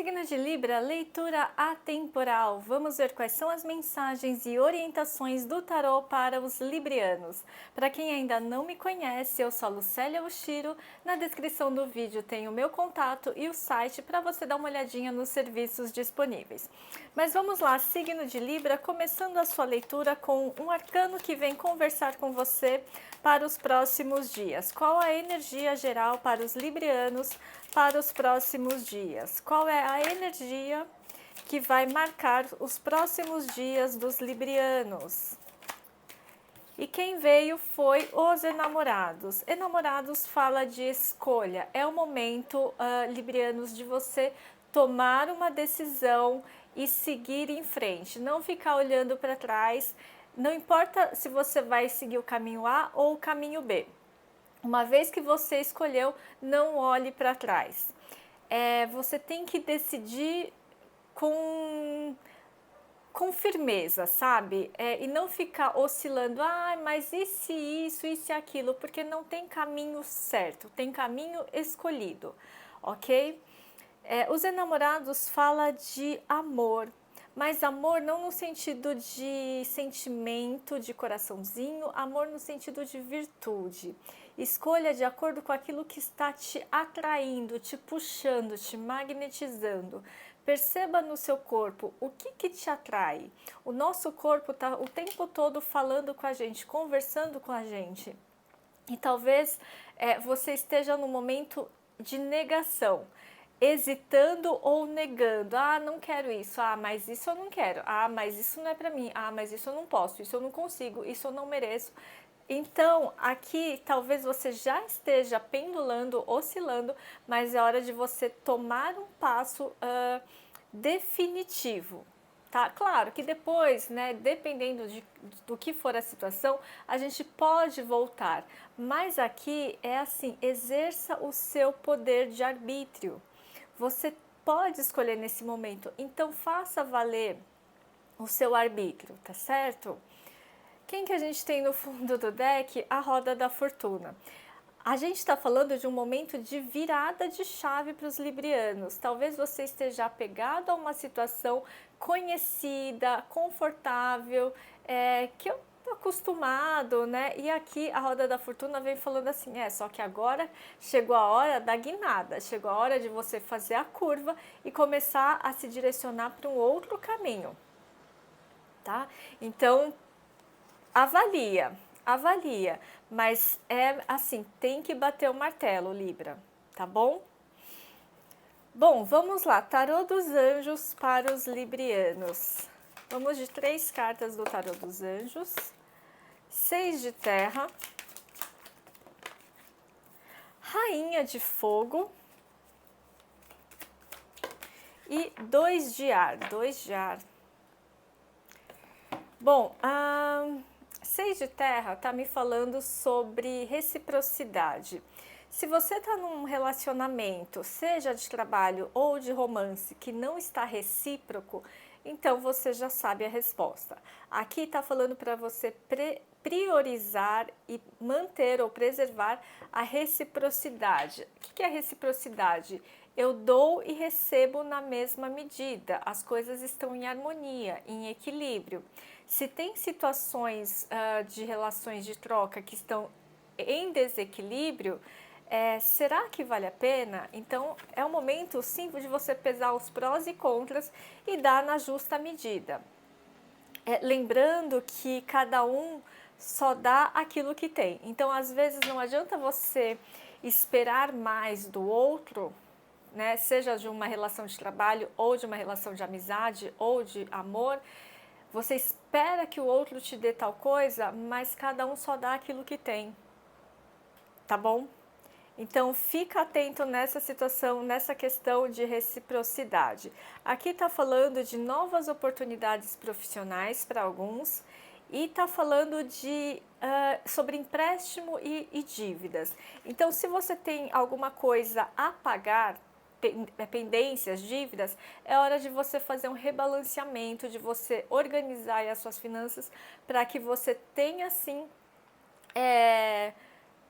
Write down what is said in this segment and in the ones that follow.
Signo de Libra, leitura atemporal. Vamos ver quais são as mensagens e orientações do tarô para os librianos. Para quem ainda não me conhece, eu sou a Lucélia Oshiro. Na descrição do vídeo tem o meu contato e o site para você dar uma olhadinha nos serviços disponíveis. Mas vamos lá, signo de Libra, começando a sua leitura com um arcano que vem conversar com você para os próximos dias. Qual a energia geral para os librianos para os próximos dias? Qual é a energia que vai marcar os próximos dias dos librianos? E quem veio foi os enamorados. Enamorados fala de escolha. É o momento, librianos, de você tomar uma decisão e seguir em frente. Não ficar olhando para trás. Não importa se você vai seguir o caminho A ou o caminho B. Uma vez que você escolheu, não olhe para trás. Você tem que decidir com firmeza, sabe? E não ficar oscilando, mas e se isso, e se aquilo, porque não tem caminho certo, tem caminho escolhido, ok? Os enamorados falam de amor, mas amor não no sentido de sentimento, de coraçãozinho, amor no sentido de virtude. Escolha de acordo com aquilo que está te atraindo, te puxando, te magnetizando. Perceba no seu corpo o que te atrai. O nosso corpo está o tempo todo falando com a gente, conversando com a gente. E talvez você esteja no momento de negação, hesitando ou negando. Não quero isso. Mas isso eu não quero. Mas isso não é para mim. Mas isso eu não posso. Isso eu não consigo. Isso eu não mereço. Então, aqui talvez você já esteja pendulando, oscilando, mas é hora de você tomar um passo definitivo. Tá? Claro que depois, né, dependendo do que for a situação, a gente pode voltar. Mas aqui é assim, exerça o seu poder de arbítrio. Você pode escolher nesse momento, então faça valer o seu arbítrio, tá certo? Quem que a gente tem no fundo do deck? A roda da fortuna. A gente está falando de um momento de virada de chave para os librianos. Talvez você esteja apegado a uma situação conhecida, confortável, que eu tô acostumado, né? E aqui a roda da fortuna vem falando assim, só que agora chegou a hora da guinada, chegou a hora de você fazer a curva e começar a se direcionar para um outro caminho, tá? Então, avalia, mas é assim, tem que bater o martelo, Libra, tá bom? Bom, vamos lá, tarô dos anjos para os librianos. Vamos de 3 cartas do tarô dos anjos. 6 de terra, rainha de fogo e 2 de ar, 2 de ar. Bom, 6 de terra está me falando sobre reciprocidade. Se você está num relacionamento, seja de trabalho ou de romance, que não está recíproco, então você já sabe a resposta. Aqui está falando para você priorizar e manter ou preservar a reciprocidade. O que é reciprocidade? Eu dou e recebo na mesma medida, as coisas estão em harmonia, em equilíbrio. Se tem situações de relações de troca que estão em desequilíbrio, será que vale a pena? Então é o momento sim de você pesar os prós e contras e dar na justa medida. Lembrando que cada um só dá aquilo que tem. Então às vezes não adianta você esperar mais do outro, né? Seja de uma relação de trabalho ou de uma relação de amizade ou de amor. Você espera que o outro te dê tal coisa, mas cada um só dá aquilo que tem, tá bom? Então fica atento nessa situação, nessa questão de reciprocidade. Aqui está falando de novas oportunidades profissionais para alguns e está falando de sobre empréstimo e dívidas. Então, se você tem alguma coisa a pagar, pendências, dívidas, é hora de você fazer um rebalanceamento, de você organizar as suas finanças para que você tenha assim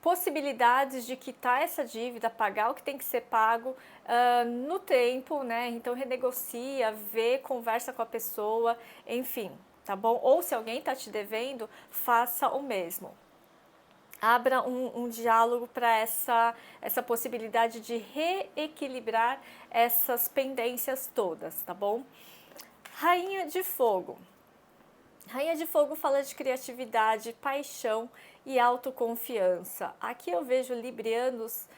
possibilidades de quitar essa dívida, pagar o que tem que ser pago no tempo, né? Então renegocia, vê, conversa com a pessoa, enfim, tá bom? Ou se alguém está te devendo, faça o mesmo. Abra um diálogo para essa possibilidade de reequilibrar essas pendências todas, tá bom? Rainha de Fogo. Rainha de Fogo fala de criatividade, paixão e autoconfiança. Aqui eu vejo librianos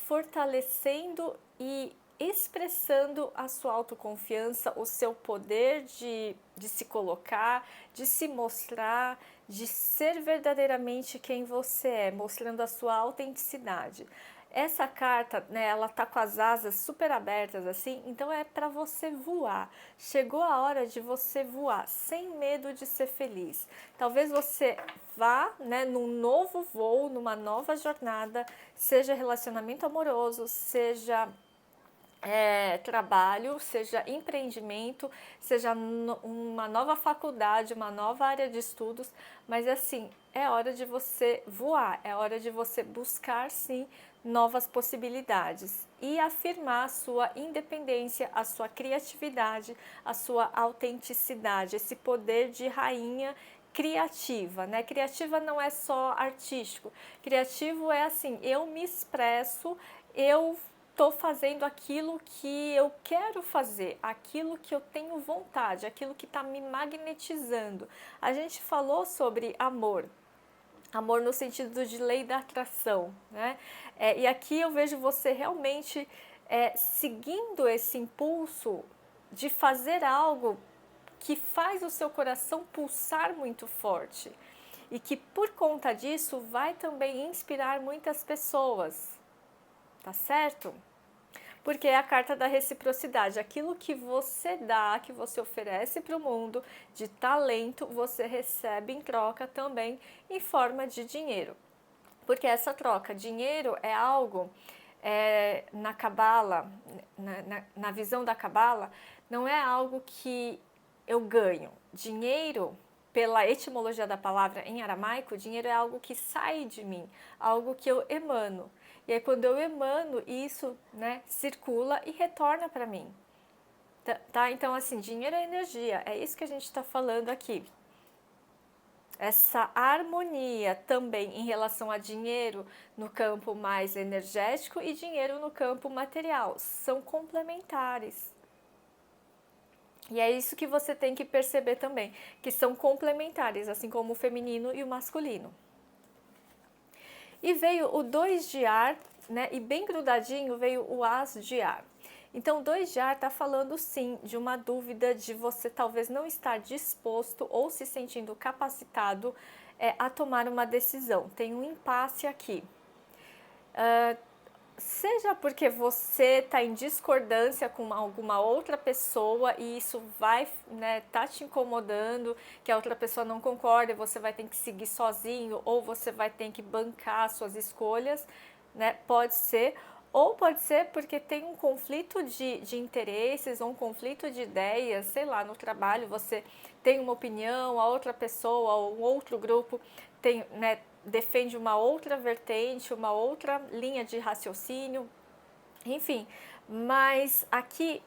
fortalecendo e expressando a sua autoconfiança, o seu poder de se colocar, de se mostrar, de ser verdadeiramente quem você é, mostrando a sua autenticidade. Essa carta, né, ela tá com as asas super abertas assim, então é para você voar. Chegou a hora de você voar, sem medo de ser feliz. Talvez você vá, né, num novo voo, numa nova jornada, seja relacionamento amoroso, seja trabalho, seja empreendimento, seja uma nova faculdade, uma nova área de estudos, mas assim, é hora de você voar, é hora de você buscar sim novas possibilidades e afirmar a sua independência, a sua criatividade, a sua autenticidade, esse poder de rainha criativa, né? Criativa não é só artístico, criativo é assim, eu me expresso, eu estou fazendo aquilo que eu quero fazer, aquilo que eu tenho vontade, aquilo que está me magnetizando. A gente falou sobre amor, amor no sentido de lei da atração, né? E aqui eu vejo você realmente seguindo esse impulso de fazer algo que faz o seu coração pulsar muito forte e que por conta disso vai também inspirar muitas pessoas, tá certo? Porque é a carta da reciprocidade. Aquilo que você dá, que você oferece para o mundo de talento, você recebe em troca também em forma de dinheiro. Porque essa troca, dinheiro é algo, na Cabala, na visão da Cabala, não é algo que eu ganho. Dinheiro, pela etimologia da palavra em aramaico, dinheiro é algo que sai de mim, algo que eu emano. E aí quando eu emano, isso, né, circula e retorna para mim. Tá? Então, assim, dinheiro é energia, é isso que a gente está falando aqui. Essa harmonia também em relação a dinheiro no campo mais energético e dinheiro no campo material são complementares. E é isso que você tem que perceber também, que são complementares, assim como o feminino e o masculino. E veio o 2 de ar, né? E bem grudadinho veio o as de ar. Então, o 2 de ar está falando sim de uma dúvida de você talvez não estar disposto ou se sentindo capacitado a tomar uma decisão. Tem um impasse aqui. Seja porque você está em discordância com alguma outra pessoa e isso vai, né, tá te incomodando, que a outra pessoa não concorda e você vai ter que seguir sozinho ou você vai ter que bancar suas escolhas, né? Pode ser. Ou pode ser porque tem um conflito de interesses ou um conflito de ideias, sei lá, no trabalho você tem uma opinião, a outra pessoa ou um outro grupo tem, né, defende uma outra vertente, uma outra linha de raciocínio, enfim, mas aqui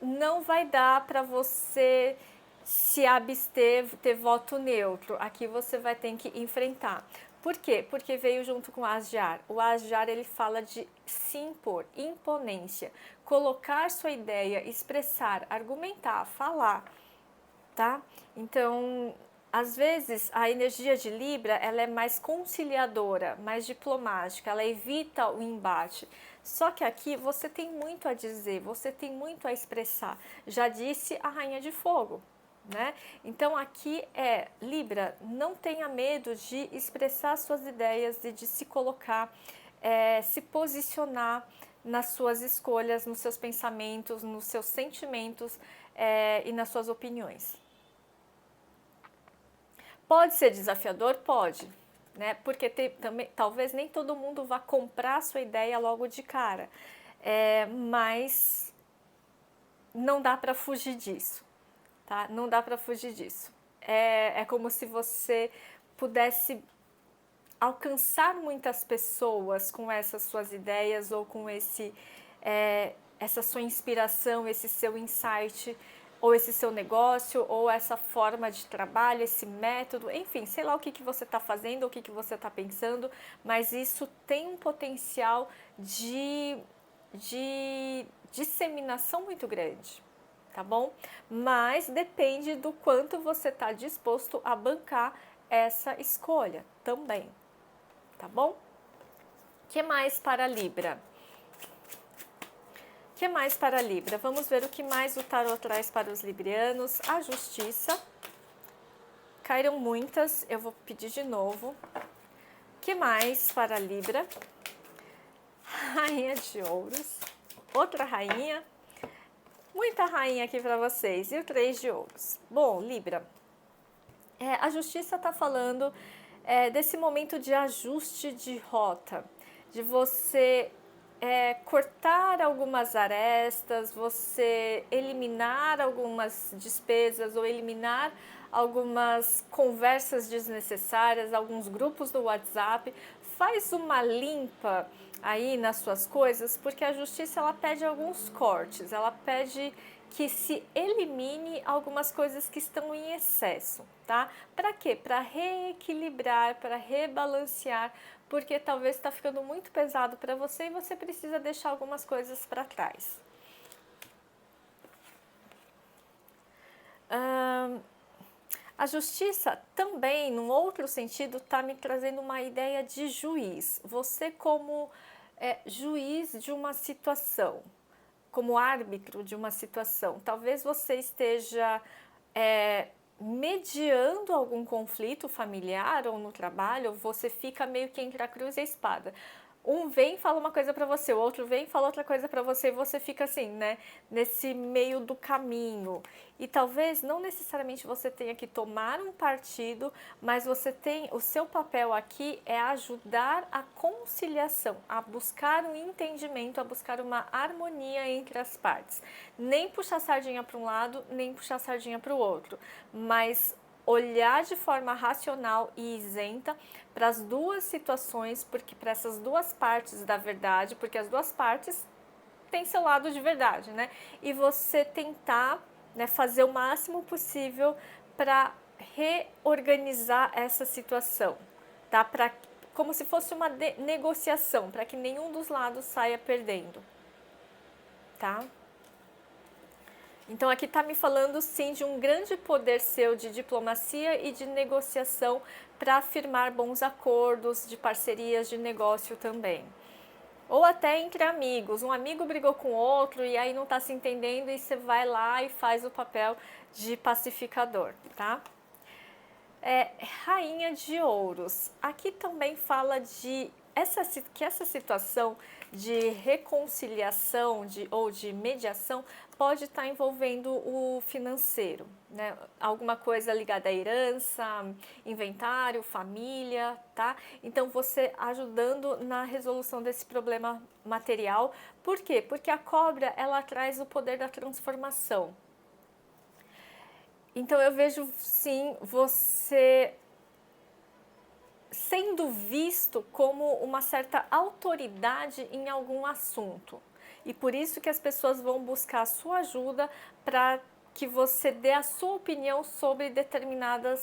não vai dar para você se abster, ter voto neutro, aqui você vai ter que enfrentar. Por quê? Porque veio junto com o as de ar. O as de ar ele fala de se impor, imponência, colocar sua ideia, expressar, argumentar, falar, tá? Então, às vezes a energia de Libra ela é mais conciliadora, mais diplomática, ela evita o embate. Só que aqui você tem muito a dizer, você tem muito a expressar. Já disse a Rainha de Fogo, né? Então aqui Libra, não tenha medo de expressar suas ideias e de se colocar, se posicionar nas suas escolhas, nos seus pensamentos, nos seus sentimentos e nas suas opiniões. Pode ser desafiador? Pode, né? Porque também, talvez nem todo mundo vá comprar a sua ideia logo de cara, mas não dá para fugir disso, tá? Não dá para fugir disso. É como se você pudesse alcançar muitas pessoas com essas suas ideias ou com essa sua inspiração, esse seu insight, ou esse seu negócio, ou essa forma de trabalho, esse método, enfim, sei lá o que você está fazendo, o que você está pensando, mas isso tem um potencial de disseminação muito grande, tá bom? Mas depende do quanto você está disposto a bancar essa escolha também, tá bom? Que mais para Libra? Que mais para Libra? Vamos ver o que mais o tarot traz para os librianos. A justiça. Caíram muitas, eu vou pedir de novo. Que mais para Libra? Rainha de ouros. Outra rainha. Muita rainha aqui para vocês. E o 3 de ouros. Bom, Libra, a justiça está falando desse momento de ajuste de rota, de você cortar algumas arestas, você eliminar algumas despesas ou eliminar algumas conversas desnecessárias, alguns grupos do WhatsApp. Faz uma limpa aí nas suas coisas, porque a justiça ela pede alguns cortes, ela pede que se elimine algumas coisas que estão em excesso, tá? Para quê? Para reequilibrar, para rebalancear, porque talvez está ficando muito pesado para você e você precisa deixar algumas coisas para trás. A justiça também, num outro sentido, está me trazendo uma ideia de juiz. Você como juiz de uma situação, como árbitro de uma situação. Talvez você esteja mediando algum conflito familiar ou no trabalho, você fica meio que entre a cruz e a espada. Um vem e fala uma coisa para você, o outro vem e fala outra coisa para você e você fica assim, né, nesse meio do caminho. E talvez não necessariamente você tenha que tomar um partido, mas você tem, o seu papel aqui é ajudar a conciliação, a buscar um entendimento, a buscar uma harmonia entre as partes. Nem puxar sardinha para um lado, nem puxar sardinha para o outro, mas olhar de forma racional e isenta para as duas situações, porque para essas duas partes da verdade, porque as duas partes têm seu lado de verdade, né? E você tentar, né, fazer o máximo possível para reorganizar essa situação, tá? Como se fosse uma negociação, para que nenhum dos lados saia perdendo, tá? Então aqui está me falando sim de um grande poder seu de diplomacia e de negociação para firmar bons acordos de parcerias de negócio também. Ou até entre amigos, um amigo brigou com outro e aí não está se entendendo e você vai lá e faz o papel de pacificador, tá? Rainha de ouros, aqui também fala de que essa situação de reconciliação ou de mediação pode estar envolvendo o financeiro, né? Alguma coisa ligada à herança, inventário, família, tá? Então você ajudando na resolução desse problema material. Por quê? Porque a cobra ela traz o poder da transformação. Então eu vejo sim você sendo visto como uma certa autoridade em algum assunto. E por isso que as pessoas vão buscar a sua ajuda para que você dê a sua opinião sobre determinado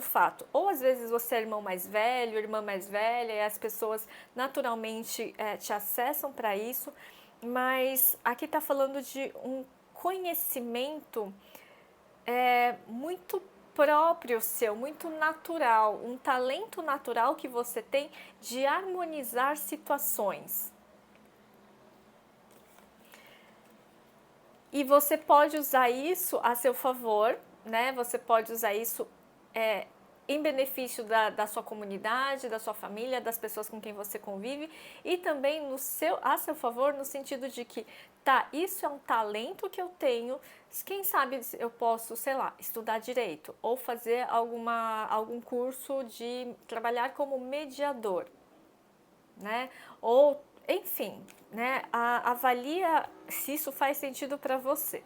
fato. Ou às vezes você é irmão mais velho, irmã mais velha, e as pessoas naturalmente te acessam para isso, mas aqui está falando de um conhecimento muito próprio seu, muito natural, um talento natural que você tem de harmonizar situações. E você pode usar isso a seu favor, né? Você pode usar isso em benefício da sua comunidade, da sua família, das pessoas com quem você convive e também a seu favor no sentido de que, tá, isso é um talento que eu tenho, quem sabe eu posso, sei lá, estudar direito ou fazer algum curso de trabalhar como mediador, né? Ou, enfim, né? Avalia se isso faz sentido para você.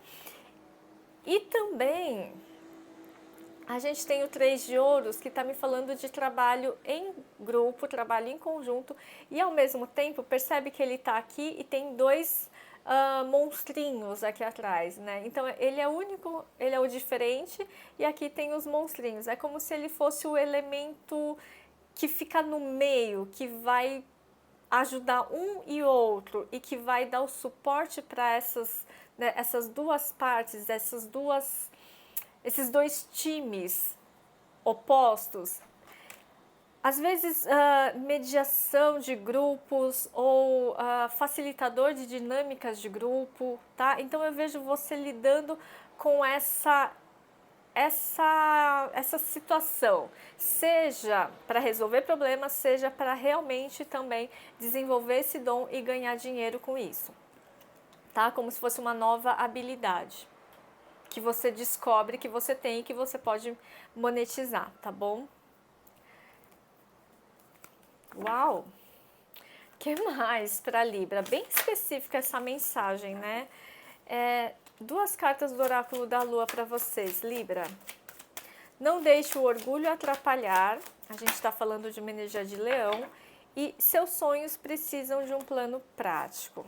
E também A gente tem o 3 de ouros, que está me falando de trabalho em grupo, trabalho em conjunto, e ao mesmo tempo, percebe que ele está aqui e tem dois monstrinhos aqui atrás, né? Então ele é único, ele é o diferente, e aqui tem os monstrinhos. É como se ele fosse o elemento que fica no meio, que vai ajudar um e outro e que vai dar o suporte para essas, né, essas duas partes, esses dois times opostos. Às vezes, mediação de grupos ou facilitador de dinâmicas de grupo, tá? Então eu vejo você lidando com essa situação, seja para resolver problemas, seja para realmente também desenvolver esse dom e ganhar dinheiro com isso, tá? Como se fosse uma nova habilidade que você descobre que você tem e que você pode monetizar, tá bom? Uau! Que mais para Libra? Bem específica essa mensagem, né? Duas cartas do oráculo da Lua para vocês, Libra. Não deixe o orgulho atrapalhar. A gente está falando de uma energia de leão. E seus sonhos precisam de um plano prático.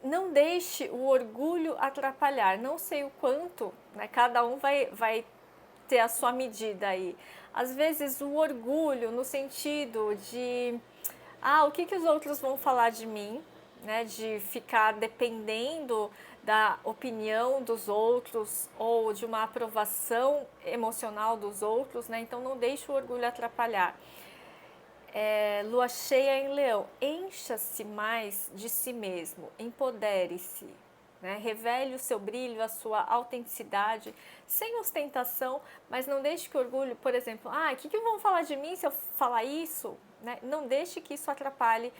Não deixe o orgulho atrapalhar. Não sei o quanto, né? Cada um vai ter a sua medida aí. Às vezes o orgulho no sentido de o que os outros vão falar de mim, né? De ficar dependendo da opinião dos outros ou de uma aprovação emocional dos outros, né? Então não deixe o orgulho atrapalhar. Lua cheia em Leão, encha-se mais de si mesmo, empodere-se, né? Revele o seu brilho, a sua autenticidade, sem ostentação, mas não deixe que o orgulho, por exemplo, o que vão falar de mim se eu falar isso? Né? Não deixe que isso atrapalhe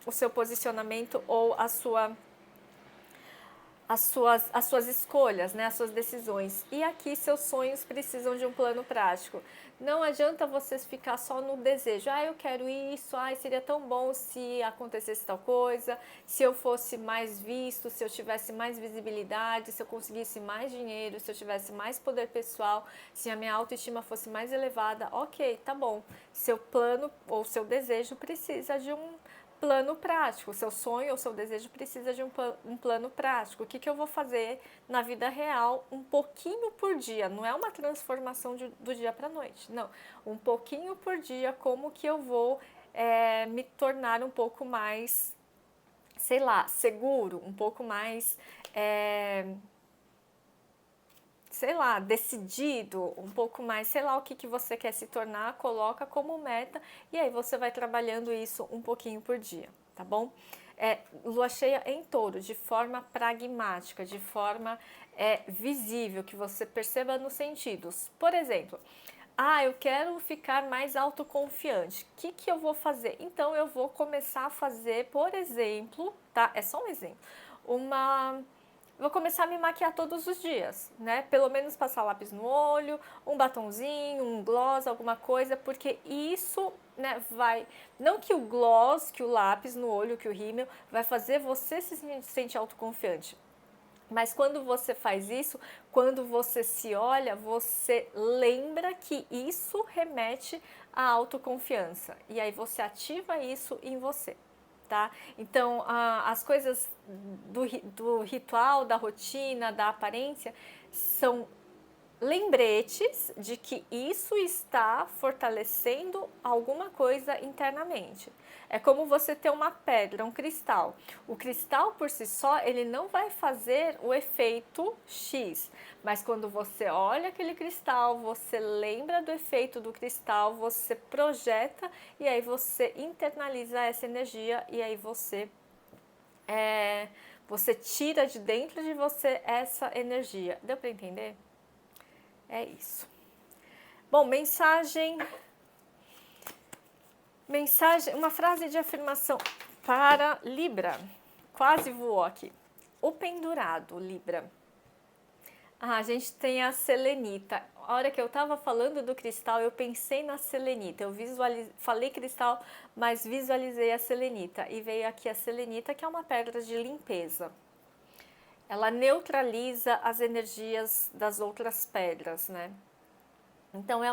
o seu posicionamento ou as suas escolhas, né? As suas decisões. E aqui seus sonhos precisam de um plano prático. Não adianta vocês ficar só no desejo. Eu quero isso, seria tão bom se acontecesse tal coisa, se eu fosse mais visto, se eu tivesse mais visibilidade, se eu conseguisse mais dinheiro, se eu tivesse mais poder pessoal, se a minha autoestima fosse mais elevada. Ok, tá bom. Seu plano ou seu desejo precisa de um plano prático. Seu sonho ou seu desejo precisa de um plano prático. O que eu vou fazer na vida real um pouquinho por dia? Não é uma transformação do dia para a noite, não. Um pouquinho por dia, como que eu vou me tornar um pouco mais, sei lá, seguro, um pouco mais, sei lá, decidido, um pouco mais, sei lá o que você quer se tornar, coloca como meta e aí você vai trabalhando isso um pouquinho por dia, tá bom? Lua cheia em Touro, de forma pragmática, de forma visível, que você perceba nos sentidos. Por exemplo, eu quero ficar mais autoconfiante. O que eu vou fazer? Então, eu vou começar a fazer, por exemplo, tá? É só um exemplo. Vou começar a me maquiar todos os dias, né? Pelo menos passar lápis no olho, um batonzinho, um gloss, alguma coisa, porque isso, né, não que o gloss, que o lápis no olho, que o rímel, vai fazer você se sentir autoconfiante. Mas quando você faz isso, quando você se olha, você lembra que isso remete à autoconfiança. E aí você ativa isso em você. Tá? Então, as coisas do ritual, da rotina, da aparência, são lembretes de que isso está fortalecendo alguma coisa internamente. É como você ter uma pedra, um cristal. O cristal por si só, ele não vai fazer o efeito X, mas quando você olha aquele cristal, você lembra do efeito do cristal, você projeta e aí você internaliza essa energia e aí você tira de dentro de você essa energia. Deu para entender? É isso. Bom, mensagem, uma frase de afirmação para Libra. Quase voou aqui. O pendurado, Libra. A gente tem a selenita. A hora que eu estava falando do cristal, eu pensei na selenita. Eu falei cristal, mas visualizei a selenita. E veio aqui a selenita, que é uma pedra de limpeza. ela neutraliza as energias das outras pedras, né? Então é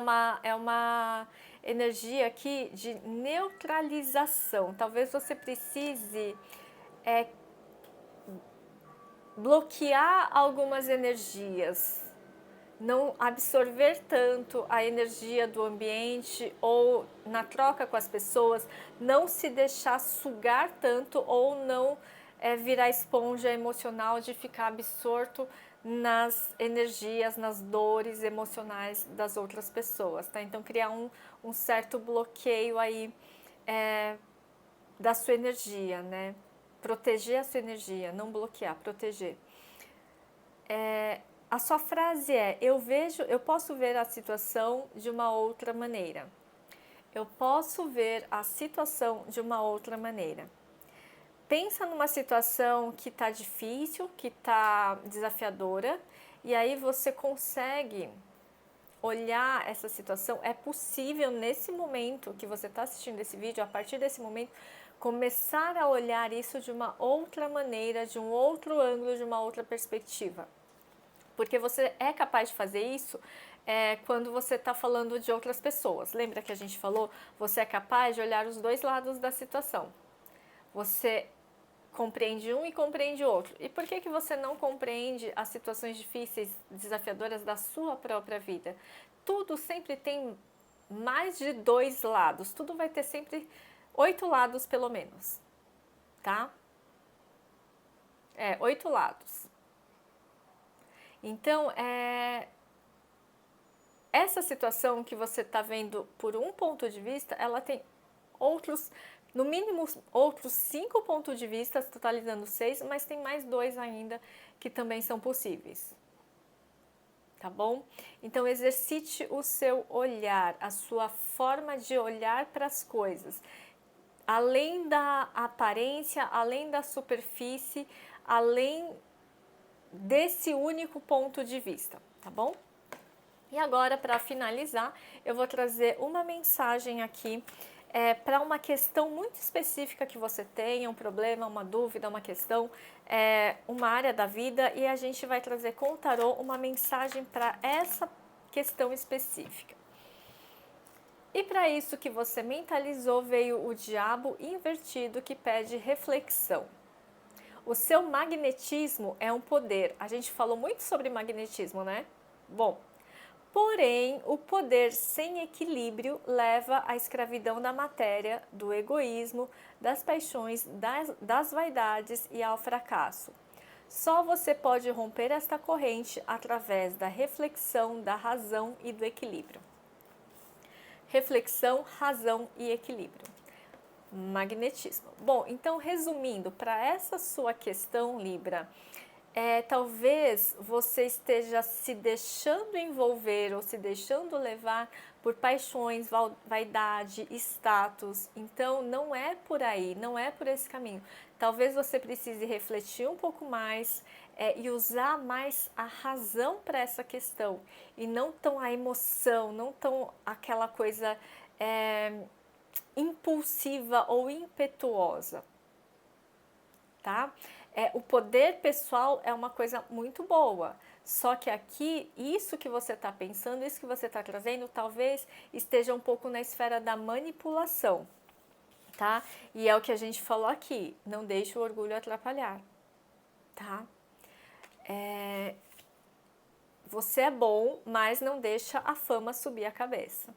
uma energia aqui de neutralização. Talvez você precise bloquear algumas energias, não absorver tanto a energia do ambiente ou na troca com as pessoas, não se deixar sugar tanto ou não virar esponja emocional de ficar absorto nas energias, nas dores emocionais das outras pessoas, tá? Então criar um certo bloqueio aí da sua energia, né? Proteger a sua energia, não bloquear, proteger. A sua frase é: eu posso ver a situação de uma outra maneira. Eu posso ver a situação de uma outra maneira. Pensa numa situação que está difícil, que está desafiadora, e aí você consegue olhar essa situação. É possível nesse momento que você está assistindo esse vídeo, a partir desse momento, começar a olhar isso de uma outra maneira, de um outro ângulo, de uma outra perspectiva. Porque você é capaz de fazer isso quando você está falando de outras pessoas. Lembra que a gente falou? Você é capaz de olhar os dois lados da situação. Você compreende um e compreende o outro. E por que você não compreende as situações difíceis, desafiadoras da sua própria vida? Tudo sempre tem mais de dois lados. Tudo vai ter sempre 8 lados, pelo menos. Tá? 8 lados. Então, essa situação que você está vendo por um ponto de vista, ela tem outros, no mínimo outros 5 pontos de vista, totalizando 6, mas tem mais 2 ainda que também são possíveis. Tá bom? Então exercite o seu olhar, a sua forma de olhar para as coisas. Além da aparência, além da superfície, além desse único ponto de vista, tá bom? E agora, para finalizar, eu vou trazer uma mensagem aqui para uma questão muito específica que você tenha, um problema, uma dúvida, uma questão, uma área da vida, e a gente vai trazer com o tarô uma mensagem para essa questão específica. E para isso que você mentalizou, veio o diabo invertido que pede reflexão. O seu magnetismo é um poder. A gente falou muito sobre magnetismo, né? Bom, porém, o poder sem equilíbrio leva à escravidão da matéria, do egoísmo, das paixões, das vaidades e ao fracasso. Só você pode romper esta corrente através da reflexão, da razão e do equilíbrio. Reflexão, razão e equilíbrio. Magnetismo. Bom, então resumindo, para essa sua questão, Libra, talvez você esteja se deixando envolver ou se deixando levar por paixões, vaidade, status. Então não é por aí, não é por esse caminho. Talvez você precise refletir um pouco mais e usar mais a razão para essa questão e não tão a emoção, não tão aquela coisa impulsiva ou impetuosa, tá? O poder pessoal é uma coisa muito boa, só que aqui, isso que você está pensando, isso que você está trazendo, talvez esteja um pouco na esfera da manipulação, tá? E é o que a gente falou aqui, não deixe o orgulho atrapalhar, tá? Você é bom, mas não deixa a fama subir a cabeça.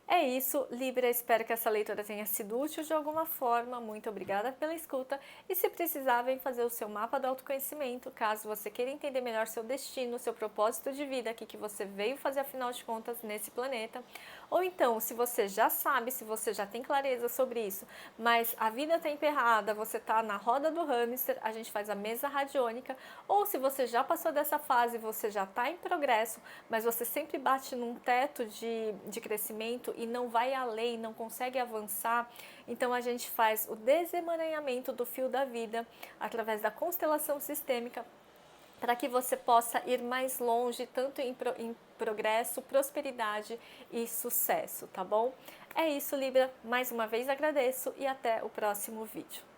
É isso, Libra, espero que essa leitura tenha sido útil de alguma forma, muito obrigada pela escuta e se precisar, vem fazer o seu mapa do autoconhecimento, caso você queira entender melhor seu destino, seu propósito de vida, aqui que você veio fazer afinal de contas nesse planeta, ou então, se você já sabe, se você já tem clareza sobre isso, mas a vida está emperrada, você está na roda do hamster, a gente faz a mesa radiônica, ou se você já passou dessa fase, você já está em progresso, mas você sempre bate num teto de crescimento e não vai além, não consegue avançar, então a gente faz o desemaranhamento do fio da vida através da constelação sistêmica para que você possa ir mais longe, tanto em progresso, prosperidade e sucesso, tá bom? É isso, Libra. Mais uma vez agradeço e até o próximo vídeo.